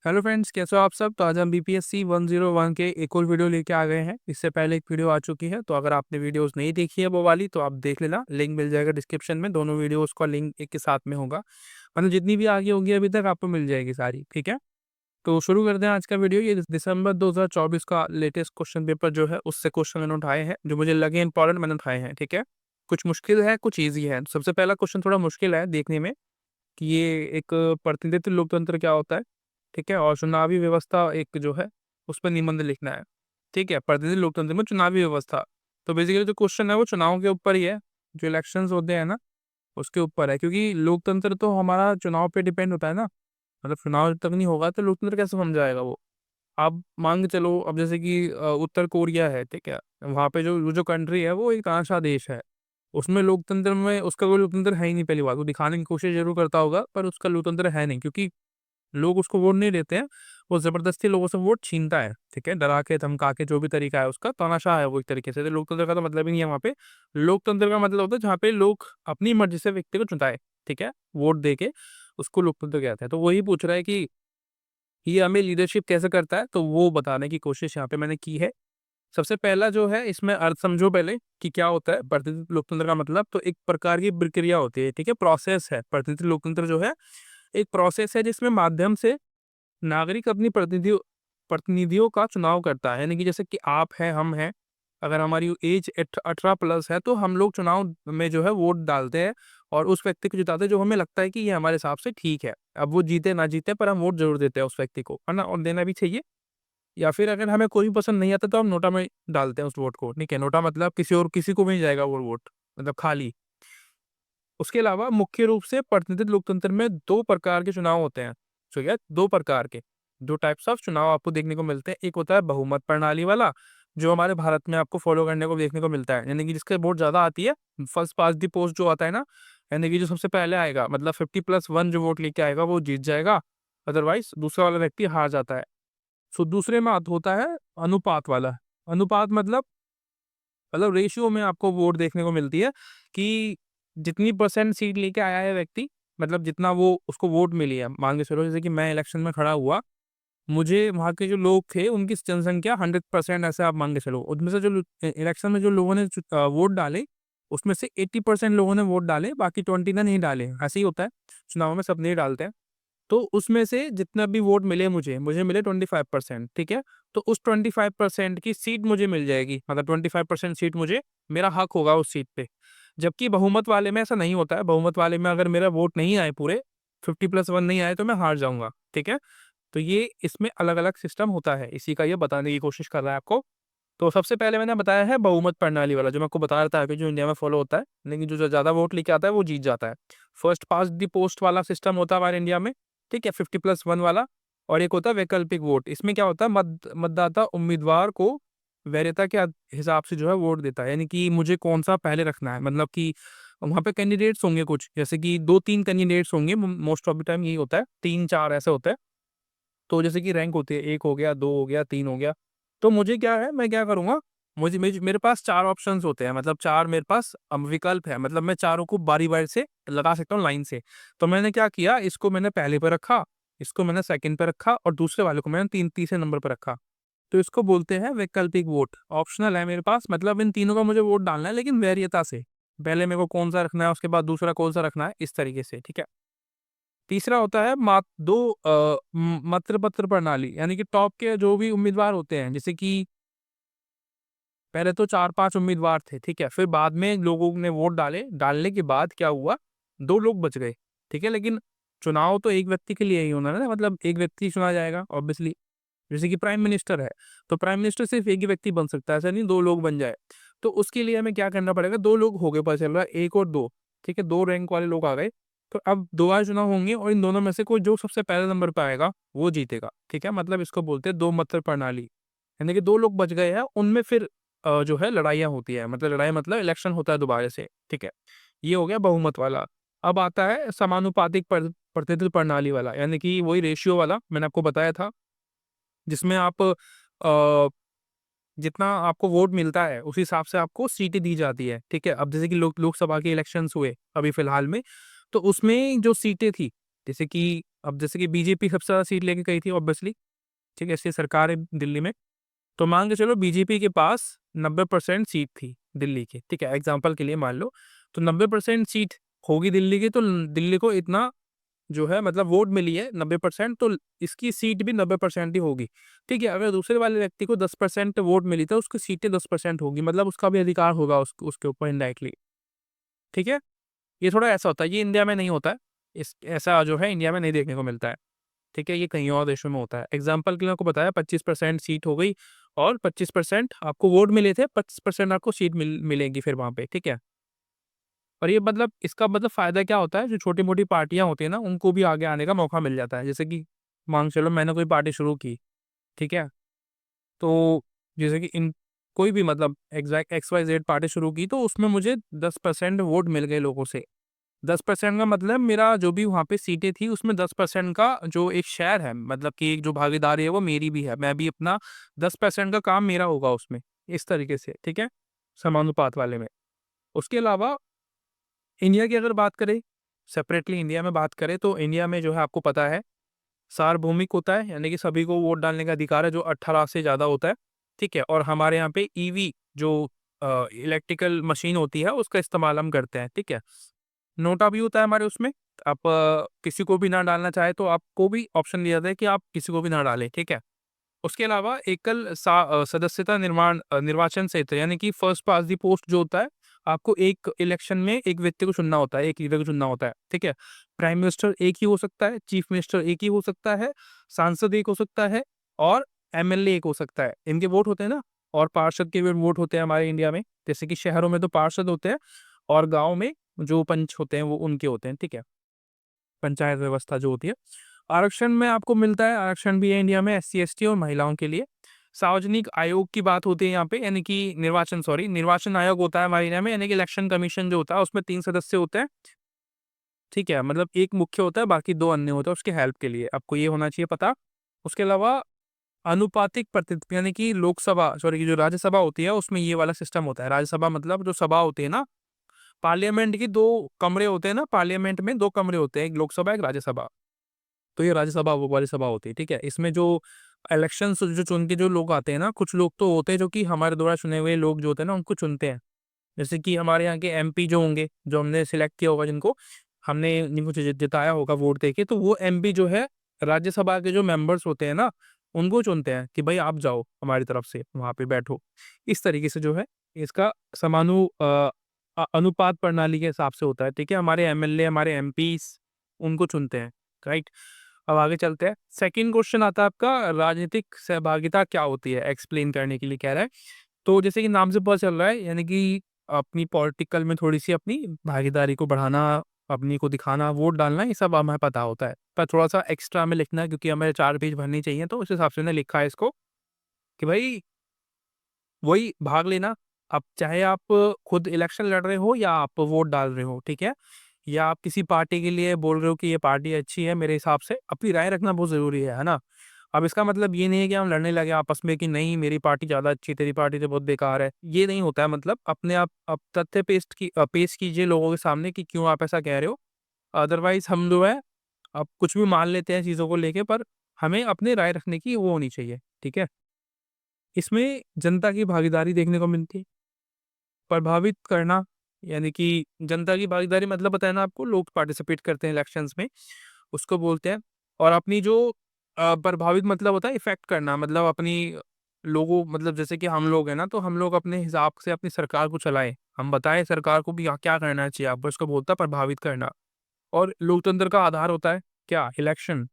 Hello friends, कैसे हो आप सब। तो आज हम बीपीएससी 101 के एक और वीडियो लेके आ गए हैं। इससे पहले एक वीडियो आ चुकी है, तो अगर आपने वीडियोस नहीं देखी है वो वाली तो आप देख लेना, लिंक मिल जाएगा डिस्क्रिप्शन में। दोनों वीडियोस का लिंक एक के साथ में होगा, मतलब जितनी भी आगे होंगी अभी तक आपको मिल जाएगी सारी। ठीक है, तो शुरू करते हैं आज का वीडियो। ये दिसंबर 2024 का लेटेस्ट क्वेश्चन पेपर जो है उससे क्वेश्चन मैंने उठाए हैं, जो मुझे लगे इंपॉर्टेंट मैंने उठाए हैं। ठीक है, कुछ मुश्किल है कुछ ईजी है। सबसे पहला क्वेश्चन थोड़ा मुश्किल है देखने में कि ये एक प्रतिनिधित्व लोकतंत्र क्या होता है। ठीक है, और चुनावी व्यवस्था एक जो है उस पर निबंध लिखना है। ठीक है, प्रतिनिधि लोकतंत्र में चुनावी व्यवस्था। तो बेसिकली जो क्वेश्चन है वो चुनाव के ऊपर ही है, जो इलेक्शंस होते हैं ना उसके ऊपर है, क्योंकि लोकतंत्र तो हमारा चुनाव पे डिपेंड होता है ना। मतलब चुनाव जब तक नहीं होगा तो लोकतंत्र कैसे समझाएगा वो। आप मान के चलो, अब जैसे कि उत्तर कोरिया है, ठीक है, वहाँ पे जो जो कंट्री है वो एक तानाशाह देश है। उसमें लोकतंत्र में उसका कोई लोकतंत्र है ही नहीं। पहली बात, वो दिखाने की कोशिश जरूर करता होगा पर उसका लोकतंत्र है नहीं, क्योंकि लोग उसको वोट नहीं देते हैं। वो जबरदस्ती लोगों से वोट छीनता है। ठीक है, डरा के धमका के, जो भी तरीका है उसका तानाशाह है वो एक तरीके से। तो लोकतंत्र का तो मतलब ही नहीं है वहाँ पे। लोकतंत्र का मतलब होता है जहाँ पे लोग अपनी मर्जी से व्यक्ति को चुनता है। ठीक है, वोट दे के उसको लोकतंत्र कहते हैं। तो वही पूछ रहा है कि ये हमें लीडरशिप कैसे करता है, तो वो बताने की कोशिश यहाँ पे मैंने की है। सबसे पहला जो है, इसमें अर्थ समझो पहले कि क्या होता है प्रतिनिधित्व लोकतंत्र का मतलब। तो एक प्रकार की प्रक्रिया होती है, ठीक है, प्रोसेस है। प्रतिनिधित्व लोकतंत्र जो है एक प्रोसेस है जिसमें माध्यम से नागरिक अपनी प्रतिनिधियों प्रतिनिधियों का चुनाव करता है। यानी कि जैसे कि आप हैं, हम हैं, अगर हमारी एज 18+ है तो हम लोग चुनाव में जो है वोट डालते हैं और उस व्यक्ति को जिताते हैं जो हमें लगता है कि ये हमारे हिसाब से ठीक है। अब वो जीते ना जीते पर हम वोट जरूर देते हैं उस व्यक्ति को, है ना, और देना भी चाहिए। या फिर अगर हमें कोई भी पसंद नहीं आता तो हम नोटा में डालते हैं उस वोट को। ठीक है, नोटा मतलब किसी और किसी को भी नहीं जाएगा वो वोट, मतलब खाली। उसके अलावा मुख्य रूप से प्रतिनिधित्व लोकतंत्र में दो प्रकार के चुनाव होते हैं। तो क्या, दो प्रकार के, दो टाइप्स ऑफ चुनाव आपको देखने को मिलते हैं। एक होता है बहुमत प्रणाली वाला, जो हमारे भारत में आपको फॉलो करने को देखने को मिलता है, यानी कि जिसके वोट ज्यादा आती है, फर्स्ट पास दी पोस्ट जो आता है ना, यानी कि जो सबसे पहले आएगा, मतलब 50+1 जो वोट लेके आएगा वो जीत जाएगा, अदरवाइज दूसरा वाला व्यक्ति हार जाता है। सो दूसरे में होता है अनुपात वाला। अनुपात मतलब रेशियो में आपको वोट देखने को मिलती है कि जितनी परसेंट सीट लेके आया है व्यक्ति, मतलब जितना वो उसको वोट मिली है। मान के चलो जैसे कि मैं इलेक्शन में खड़ा हुआ, मुझे वहाँ के जो लोग थे उनकी जनसंख्या 100%, ऐसे आप मान के चलो, उनमें से जो इलेक्शन में जो लोगों ने वोट डाले उसमें से 80% लोगों ने वोट डाले, बाकी 20 ने नहीं डाले। ऐसे ही होता है चुनाव में, सब नहीं डालते हैं। तो उसमें से जितना भी वोट मिले मुझे मुझे मिले 25%। ठीक है, तो उस 25% की सीट मुझे मिल जाएगी, मतलब 25% सीट मुझे, मेरा हक होगा उस सीट पे। जबकि बहुमत वाले में ऐसा नहीं होता है। बहुमत वाले में अगर मेरा वोट नहीं आए पूरे 50+1 नहीं आए तो मैं हार जाऊंगा। ठीक है, तो ये इसमें अलग अलग सिस्टम होता है, इसी का ये बताने की कोशिश कर रहा है आपको। तो सबसे पहले मैंने बताया है बहुमत प्रणाली वाला, जो मैं आपको बता रहा था कि जो इंडिया में फॉलो होता है, लेकिन जो ज्यादा वोट लेके आता है वो जीत जाता है। फर्स्ट पास द पोस्ट वाला सिस्टम होता है हमारे इंडिया में। ठीक है, 50+1 वाला। और एक होता है वैकल्पिक वोट। इसमें क्या होता है, मतदाता उम्मीदवार को वैधता के हिसाब से जो है वोट देता है, यानी कि मुझे कौन सा पहले रखना है। मतलब कि वहाँ पे कैंडिडेट्स होंगे कुछ, जैसे कि 2-3 कैंडिडेट्स होंगे, मोस्ट ऑफ द टाइम यही होता है, 3-4 ऐसे होता है। तो जैसे कि रैंक होती है, 1 हो गया, 2 हो गया, 3 हो गया। तो मुझे क्या है, मैं क्या करूंगा, मेरे पास 4 ऑप्शंस होते हैं, मतलब 4 मेरे पास विकल्प है, मतलब मैं चारों को बारी बारी से लगा सकता हूँ लाइन से। तो मैंने क्या किया, इसको मैंने पहले पे रखा, इसको मैंने सेकंड पे रखा और दूसरे वाले को मैंने तीसरे नंबर पे रखा। तो इसको बोलते हैं वैकल्पिक वोट। ऑप्शनल है मेरे पास, मतलब इन तीनों का मुझे वोट डालना है लेकिन वैरियता से। पहले मेरे को कौन सा रखना है, उसके बाद दूसरा कौन सा रखना है, इस तरीके से। ठीक है, तीसरा होता है मतपत्र प्रणाली, यानी कि टॉप के जो भी उम्मीदवार होते हैं, जैसे कि पहले तो 4-5 उम्मीदवार थे। ठीक है, फिर बाद में लोगों ने वोट डाले, डालने के बाद क्या हुआ, 2 लोग बच गए। ठीक है, लेकिन चुनाव तो एक व्यक्ति के लिए ही होना है ना, मतलब एक व्यक्ति चुना जाएगा ऑब्वियसली। जैसे कि प्राइम मिनिस्टर है, तो प्राइम मिनिस्टर सिर्फ एक ही व्यक्ति बन सकता है, ऐसा नहीं 2 लोग बन जाए। तो उसके लिए हमें क्या करना पड़ेगा, 2 लोग हो गए, पता चल रहा है 1 और 2। ठीक है, 2 रैंक वाले लोग आ गए। तो अब दोबारा चुनाव होंगे और इन दोनों में से कोई जो सबसे पहले नंबर पर आएगा वो जीतेगा। ठीक है, मतलब इसको बोलते हैं दो मतदान प्रणाली। यानी कि 2 लोग बच गए हैं, उनमें फिर जो है लड़ाइयाँ होती है, मतलब लड़ाई मतलब इलेक्शन होता है दोबारा से। ठीक है, ये हो गया बहुमत वाला। अब आता है समानुपातिक प्रतिनिधित्व प्रणाली वाला, यानी कि वही रेशियो वाला मैंने आपको बताया था, जिसमें आप जितना आपको वोट मिलता है उस हिसाब से आपको सीटें दी जाती है। ठीक है, अब जैसे कि लोकसभा के इलेक्शंस हुए अभी फिलहाल में, तो उसमें जो सीटें थी, जैसे कि अब जैसे कि बीजेपी सबसे ज़्यादा सीट लेके गई थी ऑब्वियसली, ठीक है, ऐसी सरकार है दिल्ली में। तो मान के चलो बीजेपी के पास 90% सीट थी दिल्ली की, ठीक है, एग्जाम्पल के लिए मान लो। तो 90% सीट होगी दिल्ली की, तो दिल्ली को इतना जो है मतलब वोट मिली है 90%, तो इसकी सीट भी 90% ही होगी। ठीक है, अगर दूसरे वाले व्यक्ति को 10% वोट मिली तो उसकी सीटें 10% होगी, मतलब उसका भी अधिकार होगा उसके ऊपर इनडायरेक्टली। ठीक है, ये थोड़ा ऐसा होता है, ये इंडिया में नहीं होता है। इस ऐसा जो है इंडिया में नहीं देखने को मिलता है। ठीक है, ये कहीं और देशों में होता है। एग्जाम्पल के लिए आपको बताया 25% सीट हो गई और 25% आपको वोट मिले थे, 25% आपको सीट मिलेगी फिर वहां पे। ठीक है, और ये मतलब इसका मतलब फायदा क्या होता है, जो छोटी मोटी पार्टियां होती है ना उनको भी आगे आने का मौका मिल जाता है। जैसे कि मान चलो मैंने कोई पार्टी शुरू की, ठीक है, तो जैसे कि इन कोई भी मतलब एग्जैक्ट XYZ पार्टी शुरू की, तो उसमें मुझे 10% वोट मिल गए लोगों से। 10% का मतलब मेरा जो भी वहाँ पे सीटें थी उसमें 10% का जो एक शेयर है, मतलब कि एक जो भागीदारी है वो मेरी भी है, मैं भी अपना 10% का काम मेरा होगा उसमें, इस तरीके से। ठीक है, समानुपात वाले में। उसके अलावा इंडिया की अगर बात करें, सेपरेटली इंडिया में बात करें, तो इंडिया में जो है आपको पता है सार्वभौमिक होता है, यानी कि सभी को वोट डालने का अधिकार है जो 18 से ज़्यादा होता है। ठीक है, और हमारे यहाँ पे ईवी जो इलेक्ट्रिकल मशीन होती है उसका इस्तेमाल हम करते हैं। ठीक है, नोटा भी होता है हमारे उसमें। आप किसी को भी ना डालना चाहे तो आपको भी ऑप्शन दिया जाता है कि आप किसी को भी ना डालें। ठीक है, उसके अलावा एकल सदस्यता निर्वाचन क्षेत्र, यानी कि फर्स्ट पास द पोस्ट जो होता है, आपको एक इलेक्शन में एक व्यक्ति को चुनना होता है, एक लीडर को चुनना होता है। ठीक है, प्राइम मिनिस्टर एक ही हो सकता है, चीफ मिनिस्टर एक ही हो सकता है, सांसद एक हो सकता है, और एमएलए एक हो सकता है। इनके वोट होते हैं ना, और पार्षद के भी वोट होते हैं हमारे इंडिया में। जैसे कि शहरों में तो पार्षद होते हैं, और गाँव में जो पंच होते हैं वो उनके होते हैं। ठीक है, पंचायत व्यवस्था जो होती है। आरक्षण में आपको मिलता है, आरक्षण भी है इंडिया में SC ST और महिलाओं के लिए। सार्वजनिक आयोग की बात होती है यहाँ पे, यानी कि निर्वाचन आयोग होता है हमारे इंडिया में, यानी कि इलेक्शन कमीशन जो होता है उसमें 3 सदस्य होते हैं। ठीक है, मतलब एक मुख्य होता है, बाकी 2 अन्य होते हैं उसके हेल्प के लिए, आपको ये होना चाहिए पता। उसके अलावा अनुपातिक प्रतिनिधित्व, यानी कि जो राज्यसभा होती है उसमें ये वाला सिस्टम होता है। राज्यसभा मतलब जो सभा होती है ना, पार्लियामेंट की 2 कमरे होते हैं ना, पार्लियामेंट में 2 कमरे होते हैं, एक लोकसभा, एक राज्यसभा। तो ये राज्यसभा वो वाली सभा होती है। ठीक है, इसमें जो इलेक्शंस जो चुन के जो लोग आते हैं ना, कुछ लोग तो होते हैं जो कि हमारे द्वारा चुने हुए लोग जो होते हैं ना उनको चुनते हैं। जैसे कि हमारे यहाँ के MP जो होंगे, जो हमने सिलेक्ट किया होगा, जिनको जिताया होगा वोट देके, तो वो MP जो है राज्यसभा के जो मेंबर्स होते हैं ना उनको चुनते हैं कि भाई आप जाओ हमारी तरफ से वहां पे बैठो। इस तरीके से जो है इसका अनुपात प्रणाली के हिसाब से होता है। ठीक है, हमारे MLA, हमारे MPs उनको चुनते हैं। राइट, अब आगे चलते हैं। सेकंड क्वेश्चन आता है आपका, राजनीतिक सहभागिता क्या होती है, एक्सप्लेन करने के लिए कह रहा है। तो जैसे कि नाम से पता चल रहा है, यानी कि अपनी पॉलिटिकल में थोड़ी-सी अपनी भागीदारी को बढ़ाना, अपनी को दिखाना, वोट डालना, ये सब हमें पता होता है। पर थोड़ा-सा एक्स्ट्रा हमें लिखना है क्योंकि हमें 4 पेज भरने चाहिए, तो उस हिसाब से मैंने लिखा है इसको कि भाई वही भाग लेना। अब चाहे आप खुद इलेक्शन लड़ रहे हो या आप वोट डाल रहे हो, ठीक है? या आप किसी पार्टी के लिए बोल रहे हो कि ये पार्टी अच्छी है, मेरे हिसाब से अपनी राय रखना बहुत ज़रूरी है ना? अब इसका मतलब ये नहीं है कि हम लड़ने लगे आपस में कि नहीं मेरी पार्टी ज़्यादा अच्छी है, तेरी पार्टी तो बहुत बेकार है। ये नहीं होता है, मतलब अपने आप तथ्य पेश कीजिए लोगों के सामने कि क्यों आप ऐसा कह रहे हो। अदरवाइज़ हम जो है अब कुछ भी मान लेते हैं चीज़ों को लेके, पर हमें अपनी राय रखने की वो होनी चाहिए, ठीक है? इसमें जनता की भागीदारी देखने को मिलती है। प्रभावित करना, यानी कि जनता की भागीदारी मतलब पता है ना आपको, लोग पार्टिसिपेट करते हैं इलेक्शंस में, उसको बोलते हैं। और अपनी जो प्रभावित मतलब होता है इफ़ेक्ट करना, मतलब अपनी लोगों मतलब जैसे कि हम लोग हैं ना, तो हम लोग अपने हिसाब से अपनी सरकार को चलाएँ। हम बताएँ सरकार को भी क्या करना चाहिए आपको, इसको बोलता है प्रभावित करना। और लोकतंत्र का आधार होता है क्या? इलेक्शन,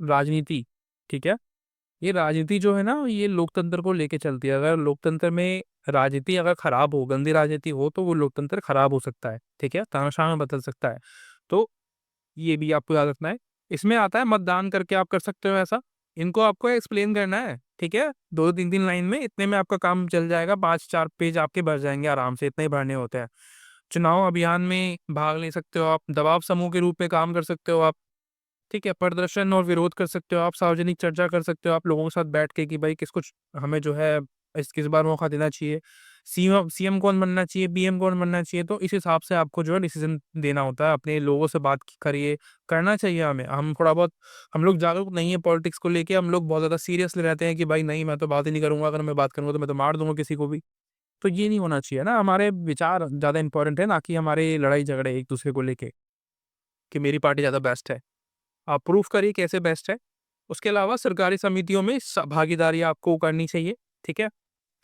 राजनीति, ठीक है? ये राजनीति जो है ना, ये लोकतंत्र को लेके चलती है। अगर लोकतंत्र में राजनीति अगर खराब हो, गंदी राजनीति हो, तो वो लोकतंत्र खराब हो सकता है, ठीक है? तानाशाह में बदल सकता है। तो ये भी आपको याद रखना है। इसमें आता है मतदान करके आप कर सकते हो ऐसा। इनको आपको एक्सप्लेन करना है, ठीक है? 2 3-3 लाइन में, इतने में आपका काम चल जाएगा, 5-4 पेज आपके भर जाएँगे आराम से, इतने ही भरने होते हैं। चुनाव अभियान में भाग ले सकते हो आप, दबाव समूह के रूप में काम कर सकते हो आप। ठीक है, प्रदर्शन और विरोध कर सकते हो आप, सार्वजनिक चर्चा कर सकते हो आप लोगों के साथ बैठ के कि भाई हमें जो है इस बार मौका देना चाहिए। सीएम कौन बनना चाहिए, पीएम कौन बनना चाहिए, तो इस हिसाब से आपको जो है डिसीजन देना होता है। अपने लोगों से बात करिए, करना चाहिए हमें। हम थोड़ा बहुत, हम लोग जागरूक नहीं है पॉलिटिक्स को लेके, हम लोग बहुत ज़्यादा सीरियसली रहते हैं कि भाई नहीं, मैं तो बात ही नहीं करूँगा, अगर मैं बात करूँगा तो मैं तो मार दूँगा किसी को भी। तो ये नहीं होना चाहिए ना, हमारे विचार ज़्यादा इंपॉर्टेंट है, ना कि हमारे लड़ाई झगड़े एक दूसरे को लेके कि मेरी पार्टी ज़्यादा बेस्ट है। आप प्रूफ करिए कैसे बेस्ट है। उसके अलावा सरकारी समितियों में भागीदारी आपको करनी चाहिए, ठीक है।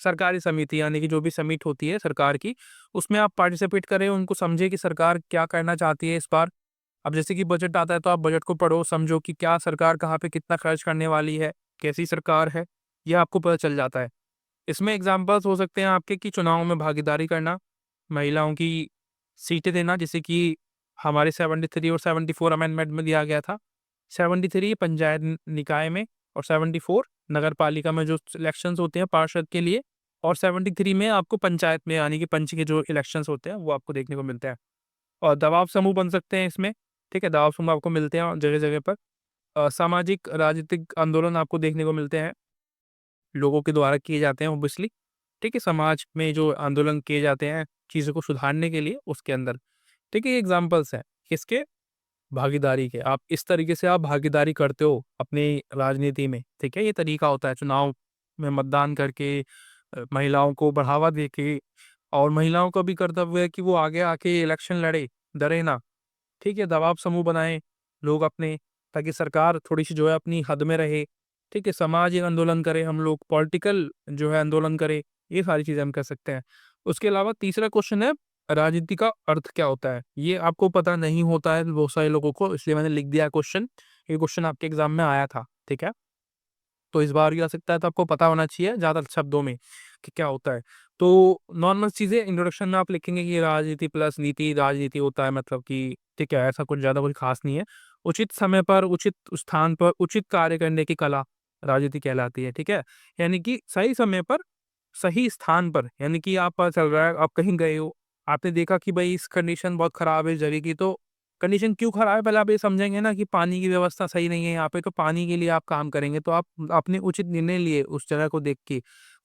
सरकारी समिति यानी कि जो भी समिट होती है सरकार की, उसमें आप पार्टिसिपेट करें, उनको समझे कि सरकार क्या करना चाहती है इस बार। अब जैसे कि बजट आता है तो आप बजट को पढ़ो, समझो कि क्या सरकार कहाँ पे कितना खर्च करने वाली है, कैसी सरकार है, यह आपको पता चल जाता है। इसमें एग्जाम्पल्स हो सकते हैं आपके कि चुनाव में भागीदारी करना, महिलाओं की सीटें देना, जैसे कि हमारे 73 और 74 अमेंडमेंट में दिया गया था। 73 पंचायत निकाय में और 74 नगर पालिका में जो इलेक्शंस होते हैं पार्षद के लिए, और 73 में आपको पंचायत में यानी कि पंच के जो इलेक्शंस होते हैं वो आपको देखने को मिलते हैं। और दबाव समूह बन सकते हैं इसमें, ठीक है, दबाव समूह आपको मिलते हैं जगह जगह पर। सामाजिक राजनीतिक आंदोलन आपको देखने को मिलते हैं, लोगों के द्वारा किए जाते हैं ऑब्वियसली, ठीक है, समाज में जो आंदोलन किए जाते हैं चीज़ों को सुधारने के लिए उसके अंदर, ठीक है, ये एग्जाम्पल्स हैं किसके, भागीदारी के। आप इस तरीके से आप भागीदारी करते हो अपनी राजनीति में, ठीक है, ये तरीका होता है चुनाव में मतदान करके, महिलाओं को बढ़ावा देके। और महिलाओं का भी कर्तव्य है कि वो आगे आके इलेक्शन लड़े, डरे ना, ठीक है, दबाव समूह बनाएं लोग अपने, ताकि सरकार थोड़ी-सी जो है अपनी हद में रहे, ठीक है, सामाजिक आंदोलन करें हम लोग, पॉलिटिकल जो है आंदोलन करें, ये सारी चीज़ें हम कर सकते हैं। उसके अलावा तीसरा क्वेश्चन है, राजनीति का अर्थ क्या होता है? ये आपको पता नहीं होता है बहुत सारे लोगों को, इसलिए मैंने लिख दिया क्वेश्चन। ये क्वेश्चन आपके एग्ज़ाम में आया था, ठीक है? तो इस बार भी आ सकता है, तो आपको पता होना चाहिए ज़्यादा शब्दों में कि क्या होता है। तो नॉर्मल चीज़ें इंट्रोडक्शन में आप लिखेंगे कि राजनीति प्लस नीति, राजनीति होता है मतलब कि ठीक है, ऐसा कुछ ज़्यादा कुछ ख़ास नहीं है। उचित समय पर, उचित स्थान पर, उचित कार्य करने की कला राजनीति कहलाती है, ठीक है? यानी कि सही समय पर, सही स्थान पर, यानी कि आप पता चल रहा है, आप कहीं गए हो, आपने देखा कि भई इस कंडीशन बहुत ख़राब है इस जगह की, तो कंडीशन क्यों ख़राब है पहले आप ये समझेंगे ना कि पानी की व्यवस्था सही नहीं है यहाँ पे, तो पानी के लिए आप काम करेंगे, तो आप आपने उचित निर्णय लिए उस जगह को देख के।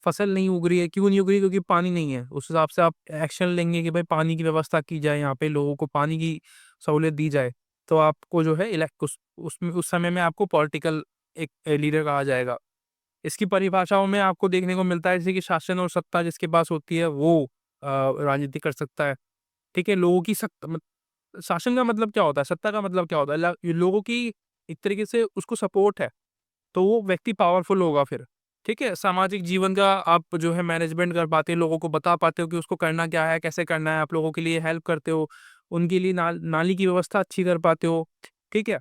फसल नहीं उग रही है, क्यों नहीं उग रही है? क्योंकि पानी नहीं है। उस हिसाब से आप एक्शन लेंगे कि भाई पानी की व्यवस्था की जाए, यहाँ पे लोगों को पानी की सहूलियत दी जाए। तो आपको जो है इलेक्ट उस समय में आपको पॉलिटिकल एक लीडर कहा जाएगा। इसकी परिभाषाओं में आपको देखने को मिलता है जैसे कि शासन और सत्ता जिसके पास होती है वो राजनीति कर सकता है। ठीक है? लोगों की शासन का मतलब क्या होता है? सत्ता का मतलब क्या होता है? लोगों की एक तरीके से उसको सपोर्ट है, तो वो व्यक्ति पावरफुल होगा फिर। ठीक है? सामाजिक जीवन का आप जो है मैनेजमेंट कर पाते हो, लोगों को बता पाते हो कि उसको करना क्या है, कैसे करना है, आप लोगों के लिए हेल्प करते हो, उनके लिए नाली की व्यवस्था अच्छी कर पाते हो। ठीक है?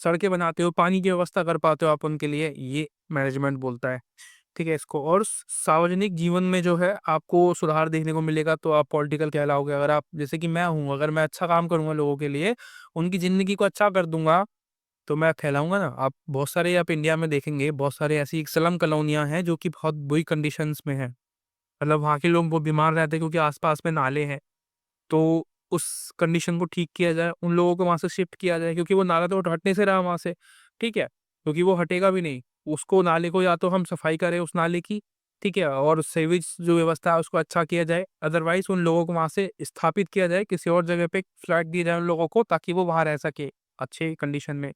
सड़कें बनाते हो, पानी की व्यवस्था कर पाते हो आप उनके लिए, ये मैनेजमेंट बोलता है। ठीक है इसको। और सार्वजनिक जीवन में जो है आपको सुधार देखने को मिलेगा तो आप पॉलिटिकल कहलाओगे। अगर आप जैसे कि मैं हूँ, अगर मैं अच्छा काम करूँगा लोगों के लिए, उनकी ज़िंदगी को अच्छा कर दूँगा, तो मैं कहलाऊँगा ना। आप बहुत सारे आप इंडिया में देखेंगे, बहुत सारे ऐसी स्लम कॉलोनियाँ हैं जो कि बहुत बुरी कंडीशंस में हैं। मतलब वहाँ के लोग बहुत बीमार रहते हैं क्योंकि आस-पास में नाले हैं। तो उस कंडीशन को ठीक किया जाए, उन लोगों को वहाँ से शिफ्ट किया जाए क्योंकि वो नाला तो हटने से रहा वहाँ से, ठीक है? क्योंकि वो हटेगा भी नहीं। उसको नाले को या तो हम सफाई करें उस नाले की, ठीक है? और सीवेज जो व्यवस्था है उसको अच्छा किया जाए, अदरवाइज़ उन लोगों को वहाँ से स्थापित किया जाए, किसी और जगह पे फ्लैट दिए जाए उन लोगों को ताकि वो वहाँ रह सके, अच्छे कंडीशन में।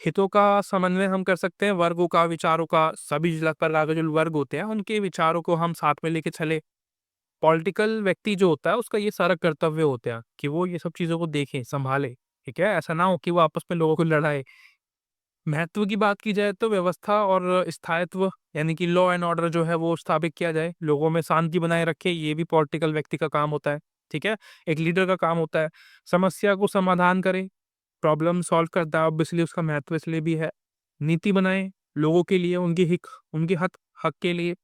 हितों का समन्वय हम कर सकते हैं, वर्गों का, विचारों का, सभी जिला प्रकार के जो वर्ग होते हैं, उनके विचारों को हम साथ में लेके चलें। पॉलिटिकल व्यक्ति जो होता है उसका ये सारा कर्तव्य होता है कि वो ये सब चीज़ों को देखे, सँभाले, ठीक है? ऐसा ना हो कि वो आपस में लोगों को लड़ाए। महत्व की बात की जाए तो व्यवस्था और स्थायित्व यानी कि लॉ एंड ऑर्डर जो है वो स्थापित किया जाए, लोगों में शांति बनाए रखे, ये भी पॉलिटिकल व्यक्ति का काम होता है, ठीक है? एक लीडर का काम होता है। समस्या को समाधान करे, प्रॉब्लम सॉल्व करता है, ऑब्वियसली उसका महत्व इसलिए भी है। नीति बनाए लोगों के लिए, उनके हक के लिए,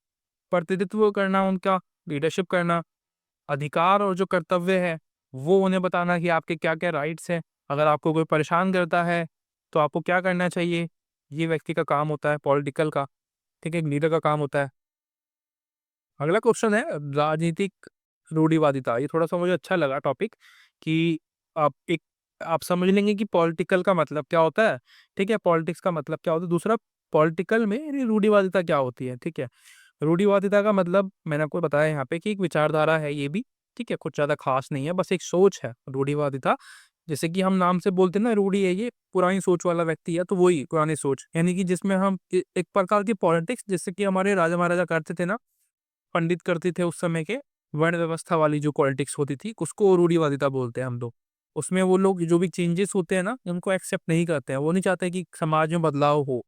प्रतिनिधित्व करना उनका, लीडरशिप करना। अधिकार और जो कर्तव्य है, वो उन्हें बताना कि आपके क्या-क्या राइट्स हैं। अगर आपको कोई परेशान करता है, तो आपको क्या करना चाहिए, ये व्यक्ति का काम होता है पॉलिटिकल का, ठीक है? एक लीडर का काम होता है। अगला क्वेश्चन है राजनीतिक रूढ़िवादिता। ये थोड़ा-सा मुझे अच्छा लगा टॉपिक कि एक आप समझ लेंगे कि पॉलिटिकल का मतलब क्या होता है, ठीक है? पॉलिटिक्स का मतलब क्या होता है। दूसरा पॉलिटिकल में रूढ़िवादिता क्या होती है, ठीक है? रूढ़िवादिता का मतलब मैंने आपको बताया यहाँ पे कि एक विचारधारा है ये भी, ठीक है? कुछ ज़्यादा ख़ास नहीं है, बस एक सोच है रूढ़िवादिता। जैसे कि हम नाम से बोलते हैं ना, रूढ़ि है ये, पुरानी सोच वाला व्यक्ति है, तो वही पुरानी सोच। यानी कि जिसमें हम एक प्रकार की पॉलिटिक्स, जैसे कि हमारे राजा-महाराजा करते थे ना, पंडित करते थे उस समय के, वर्ण व्यवस्था वाली जो पॉलिटिक्स होती थी, उसको रूढ़िवादिता बोलते हैं हम लोग। उसमें वो लोग जो भी चेंजेस होते हैं ना, उनको एक्सेप्ट नहीं करते हैं। वो नहीं चाहते कि समाज में बदलाव हो।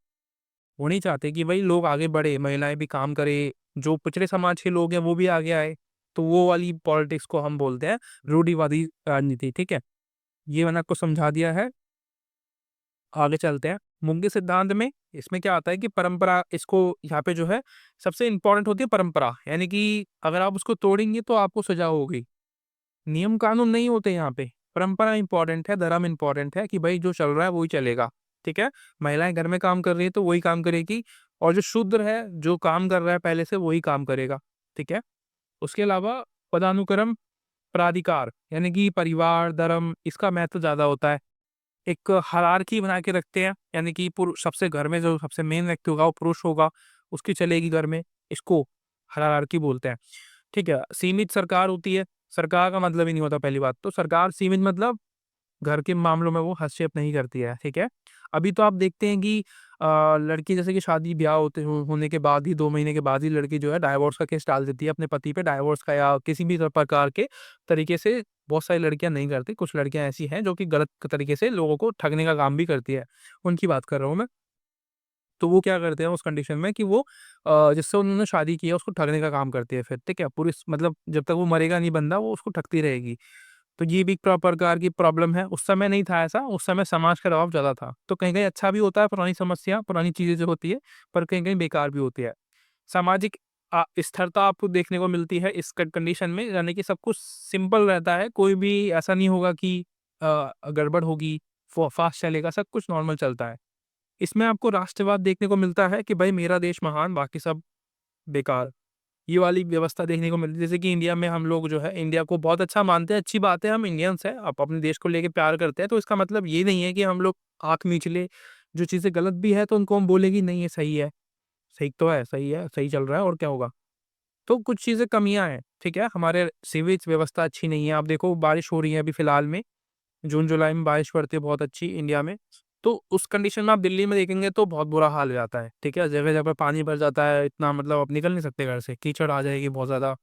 वो नहीं चाहते कि भई लोग आगे बढ़े, महिलाएँ भी काम करें, जो पिछड़े समाज के लोग हैं वो भी आगे आए। तो वो वाली पॉलिटिक्स को हम बोलते हैं रूढ़िवादी राजनीति, ठीक है? ये मैंने आपको समझा दिया है। आगे चलते हैं। मुंगे सिद्धांत में इसमें क्या आता है कि परंपरा, इसको यहाँ पे जो है सबसे इम्पोर्टेंट होती है परंपरा। यानी कि अगर आप उसको तोड़ेंगे तो आपको सज़ा होगी। नियम कानून नहीं होते यहाँ पे, परंपरा इम्पोर्टेंट है, धर्म इम्पोर्टेंट है कि भई जो चल रहा है वही चलेगा, ठीक है? महिलाएँ घर में काम कर रही हैं तो वही काम करेगी, और जो शूद्र है, जो काम कर रहा है पहले से वही काम करेगा, ठीक है? उसके अलावा पदानुक्रम प्राधिकार, यानी कि परिवार, धर्म, इसका महत्व ज़्यादा होता है। एक हायरार्की बना के रखते हैं, यानी कि सबसे घर में जो सबसे मेन व्यक्ति होगा वो पुरुष होगा, उसकी चलेगी घर में, इसको हायरार्की बोलते हैं। ठीक है? सीमित सरकार होती है, सरकार का मतलब ही नहीं होता पहली बात तो, सरकार सीमित मतलब घर के मामलों में वो हस्तक्षेप नहीं करती है, ठीक है? अभी तो आप देखते हैं कि लड़की जैसे कि शादी-ब्याह होने के बाद ही 2 महीने के बाद ही लड़की जो है डाइवोर्स का केस डाल देती है अपने पति पे, डाइवोर्स का या किसी भी प्रकार के तरीके से। बहुत सारी लड़कियाँ नहीं करती, कुछ लड़कियाँ ऐसी हैं जो कि गलत तरीके से लोगों को ठगने का काम भी करती है, उनकी बात कर रहा हूँ मैं। तो वो क्या करते हैं उस कंडीशन में कि वो जिससे उन्होंने शादी की है उसको ठगने का काम करती है फिर, ठीक है? पूरी मतलब जब तक वो मरेगा नहीं बंदा, वो उसको ठगती रहेगी। तो ये भी एक प्रकार की प्रॉब्लम है। उस समय नहीं था ऐसा, उस समय समाज का दबाव ज़्यादा था। तो कहीं-कहीं अच्छा भी होता है, पुरानी समस्या, पुरानी चीज़ें जो होती है, पर कहीं-कहीं बेकार भी होती है। सामाजिक स्थिरता आपको देखने को मिलती है इस कंडीशन में, यानी कि सब कुछ सिंपल रहता है, कोई भी ऐसा नहीं होगा कि गड़बड़ होगी, फास्ट चलेगा, सब कुछ नॉर्मल चलता है। इसमें आपको राष्ट्रवाद देखने को मिलता है कि भाई मेरा देश महान, बाकी सब बेकार। ये वाली व्यवस्था देखने को मिलती है। जैसे कि इंडिया में हम लोग जो है इंडिया को बहुत अच्छा मानते हैं, अच्छी बात है, हम इंडियंस हैं, आप अपने देश को लेके प्यार करते हैं, तो इसका मतलब ये नहीं है कि हम लोग आँख मीच लें। जो चीज़ें गलत भी है तो उनको हम बोलें कि नहीं ये सही है, सही है, सही चल रहा है और क्या होगा। तो कुछ चीज़ें कमियाँ हैं, ठीक है? हमारे सीवेज व्यवस्था अच्छी नहीं है। आप देखो बारिश हो रही है अभी फिलहाल में, जून-जुलाई में बारिश पड़ती है बहुत अच्छी इंडिया में। तो उस कंडीशन में आप दिल्ली में देखेंगे तो बहुत बुरा हाल हो जाता है, ठीक है? जगह-जगह पे पानी भर जाता है, इतना मतलब आप निकल नहीं सकते घर से, कीचड़ आ जाएगी बहुत ज़्यादा।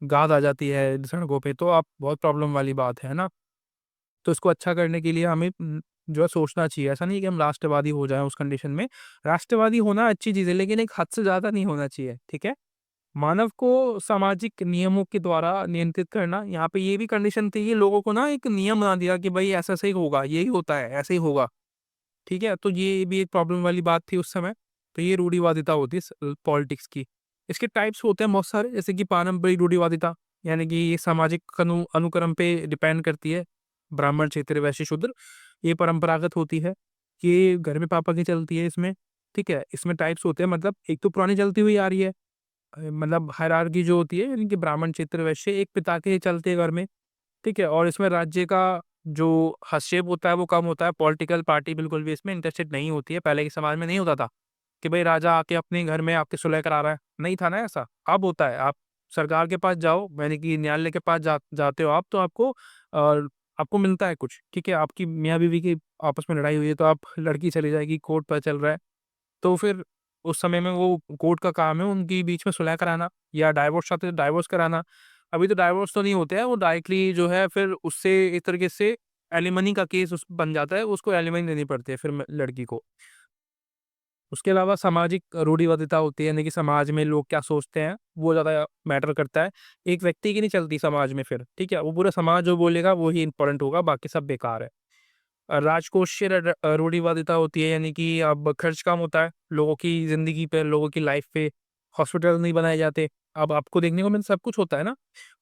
गाद आ जाती है सड़कों पे, तो आप बहुत प्रॉब्लम वाली बात है ना? तो इसको अच्छा करने के लिए हमें जो है सोचना चाहिए। ऐसा नहीं है कि हम राष्ट्रवादी हो जाएँ उस कंडीशन में। राष्ट्रवादी होना अच्छी चीज़ है, लेकिन एक हद से ज़्यादा नहीं होना चाहिए, ठीक है? मानव को सामाजिक नियमों के द्वारा नियंत्रित करना, यहाँ पे ये भी कंडीशन थी कि लोगों को ना एक नियम बना दिया कि भई ऐसा-ऐसा ही होगा, यही होता है, ऐसे ही होगा, ठीक है? तो ये भी एक प्रॉब्लम वाली बात थी उस समय। तो ये रूढ़िवादिता होती है पॉलिटिक्स की। इसके टाइप्स होते हैं बहुत सारे, जैसे कि पारंपरिक रूढ़िवादिता, यानी कि ये सामाजिक अनुक्रम पे डिपेंड करती है। ब्राह्मण, क्षत्रिय, वैश्य, शूद्र, ये परंपरागत होती है। ये घर में पापा की चलती है इसमें, ठीक है? इसमें टाइप्स होते हैं, मतलब एक तो पुरानी चलती हुई आ रही है, मतलब हायरार्की जो होती है, यानी कि ब्राह्मण, क्षत्रिय, वैश्य एक पिता के चलते हैं घर में, ठीक है? और इसमें राज्य का जो हस्तक्षेप होता है वो कम होता है, पॉलिटिकल पार्टी बिल्कुल भी इसमें इंटरेस्टेड नहीं होती है। पहले के समाज में नहीं होता था कि भई राजा आके अपने घर में आपकी सुलह करा रहा है, नहीं था ना ऐसा। अब होता है, आप सरकार के पास जाओ, यानी कि न्यायालय के पास जाते हो आप, तो आपको मिलता है कुछ, ठीक है? आपकी मियाँ-बीवी की आपस में लड़ाई हुई है तो आप लड़की चली जाएगी, कोर्ट पता चल रहा है, तो फिर उस समय में वो कोर्ट का काम है उनके बीच में सुलह कराना, या डाइवोर्स चाहते हैं तो डाइवोर्स कराना। अभी तो डाइवोर्स तो नहीं होते हैं, वो डायरेक्टली जो है फिर उससे एक तरीके से एलिमनी का केस उस बन जाता है, उसको एलिमनी देनी पड़ती है फिर लड़की को। उसके अलावा सामाजिक रूढ़िवादिता होती है, यानी कि समाज में लोग क्या सोचते हैं, वो ज़्यादा मैटर करता है। एक व्यक्ति की नहीं चलती समाज में फिर, ठीक है? वो पूरा समाज जो बोलेगा वो ही इम्पोर्टेंट होगा, बाकी सब बेकार है। राजकोषीय रूढ़िवादिता होती है, यानी कि अब खर्च कम होता है लोगों की ज़िंदगी पे, लोगों की लाइफ पे, हॉस्पिटल नहीं बनाए जाते। अब आपको देखने को सब कुछ होता है ना,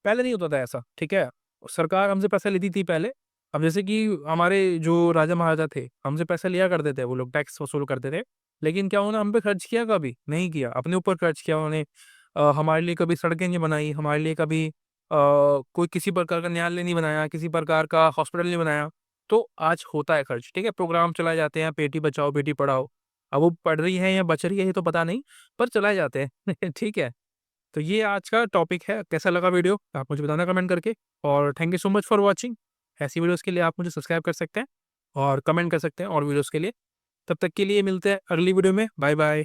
पहले नहीं होता था ऐसा, ठीक है? सरकार हमसे पैसा लेती थी पहले। अब जैसे कि हमारे जो राजा-महाराजा थे, हमसे पैसा लिया करते थे, वो लोग टैक्स वसूल करते थे। लेकिन क्या उन्होंने हम पे खर्च किया कभी? नहीं किया, अपने ऊपर खर्च किया उन्होंने। हमारे लिए कभी सड़कें नहीं बनाई, हमारे लिए कभी कोई किसी प्रकार का न्यायालय नहीं बनाया, किसी प्रकार का हॉस्पिटल नहीं बनाया। तो आज होता है खर्च, ठीक है? प्रोग्राम चलाए जाते हैं, बेटी बचाओ, बेटी पढ़ाओ। अब वो पढ़ रही है या बच रही है ये तो पता नहीं, पर चलाए जाते हैं। ठीक है, तो ये आज का टॉपिक है। कैसा लगा वीडियो आप मुझे बताना कमेंट करके, और thank you so much for watching. ऐसी वीडियोस के लिए आप मुझे सब्सक्राइब कर सकते हैं और कमेंट कर सकते हैं और वीडियोस के लिए। तब तक के लिए मिलते हैं अगली वीडियो में। Bye bye.